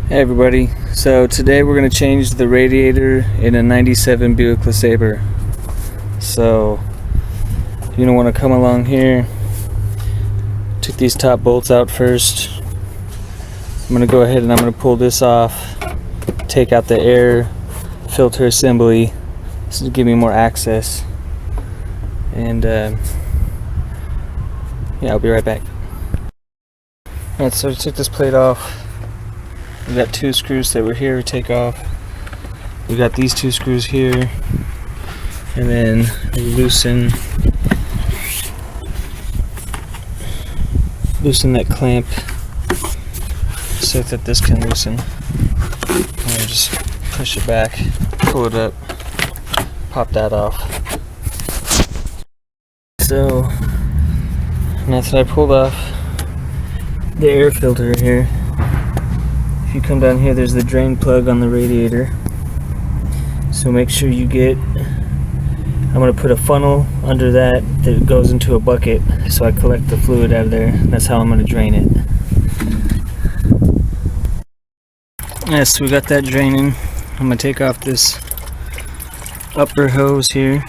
Hey everybody, so today we're going to change the radiator in a 97 Buick LeSabre. So you're going to want to come along here. Took these top bolts out first. I'm going to go ahead and I'm going to pull this off, take out the air filter assembly. This will give me more access, and yeah, I'll be right back. Alright, so I took this plate off. We got two screws that were here to take off. We got these two screws here, and then we loosen that clamp so that this can loosen. And just push it back, pull it up, pop that off. So now that I pulled off the air filter here, if you come down here, there's the drain plug on the radiator. So make sure you get, I'm going to put a funnel under that goes into a bucket, so I collect the fluid out of there. That's how I'm going to drain it. Yes, so we got that draining. I'm going to take off this upper hose here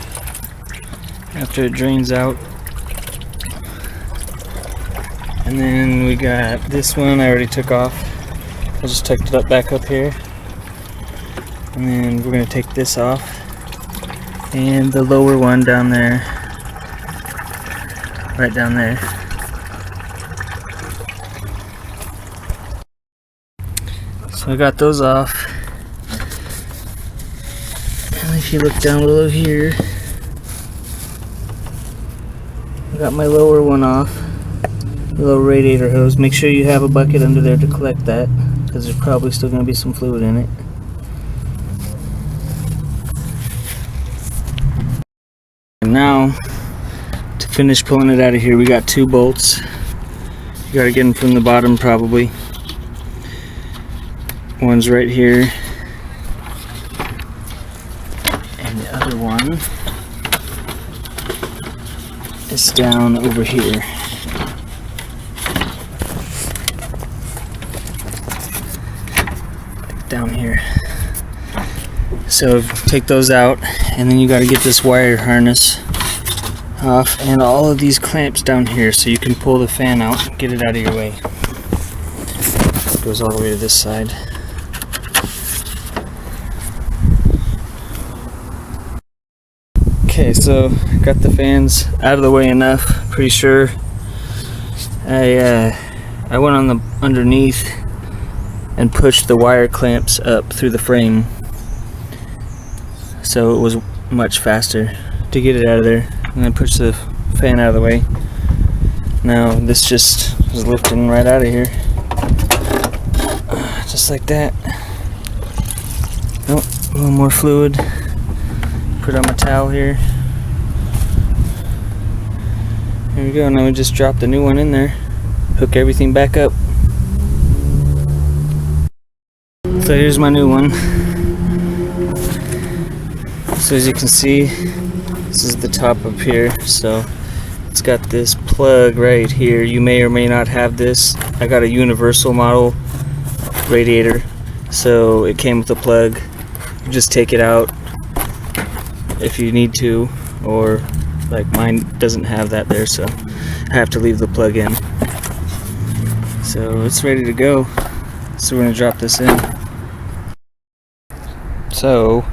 after it drains out. And then we got this one I already took off. I just tucked it up back up here, and then we're going to take this off, and the lower one down there, right down there. So I got those off, and if you look down below here, I got my lower one off, the little radiator hose. Make sure you have a bucket under there to collect that, because there's probably still going to be some fluid in it. And now, to finish pulling it out of here, we got two bolts. You got to get them from the bottom probably. One's right here, and the other one is down over here. Down here. So take those out, and then you got to get this wire harness off and all of these clamps down here so you can pull the fan out and get it out of your way. It goes all the way to this side. Okay, so got the fans out of the way enough, pretty sure. I went on the underneath and pushed the wire clamps up through the frame, so it was much faster to get it out of there. And then push the fan out of the way. Now this just is lifting right out of here, just like that. Oh, a little more fluid. Put on my towel here. There we go. Now we just drop the new one in there, hook everything back up. So here's my new one. So as you can see, this is the top up here. So it's got this plug right here. You may or may not have this. I got a universal model radiator, so it came with a plug. You just take it out if you need to, or like mine doesn't have that there, so I have to leave the plug in. So it's ready to go. So we're gonna drop this in. So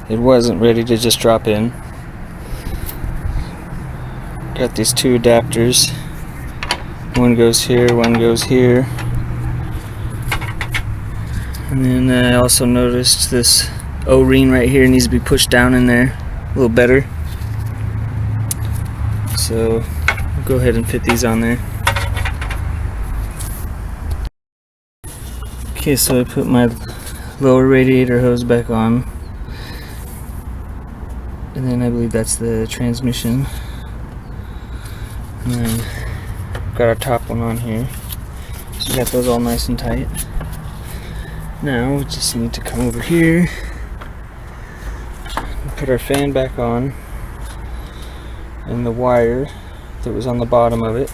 it wasn't ready to just drop in. Got these two adapters. One goes here, one goes here. And then I also noticed this O-ring right here needs to be pushed down in there a little better. So I'll go ahead and fit these on there. Okay, so I put my lower radiator hose back on, and then I believe that's the transmission, and then got our top one on here, so we got those all nice and tight. Now we just need to come over here and put our fan back on, and the wire that was on the bottom of it,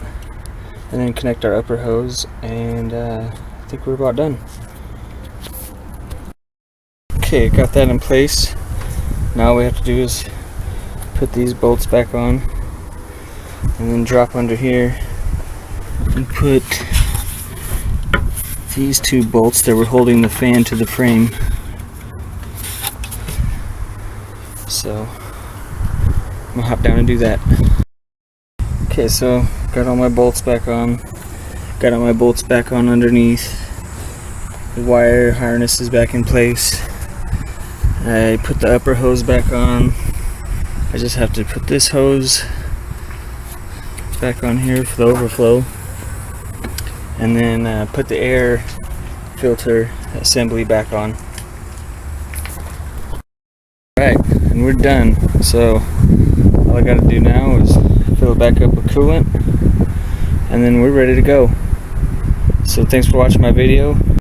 and then connect our upper hose, and I think we're about done. Okay, got that in place. Now all we have to do is put these bolts back on and then drop under here and put these two bolts that were holding the fan to the frame. So I'm gonna hop down and do that. Okay, so got all my bolts back on. Got all my bolts back on underneath. The wire harness is back in place. I put the upper hose back on. I just have to put this hose back on here for the overflow, and then put the air filter assembly back on. Alright, and we're done. So all I gotta do now is fill it back up with coolant, and then we're ready to go. So thanks for watching my video.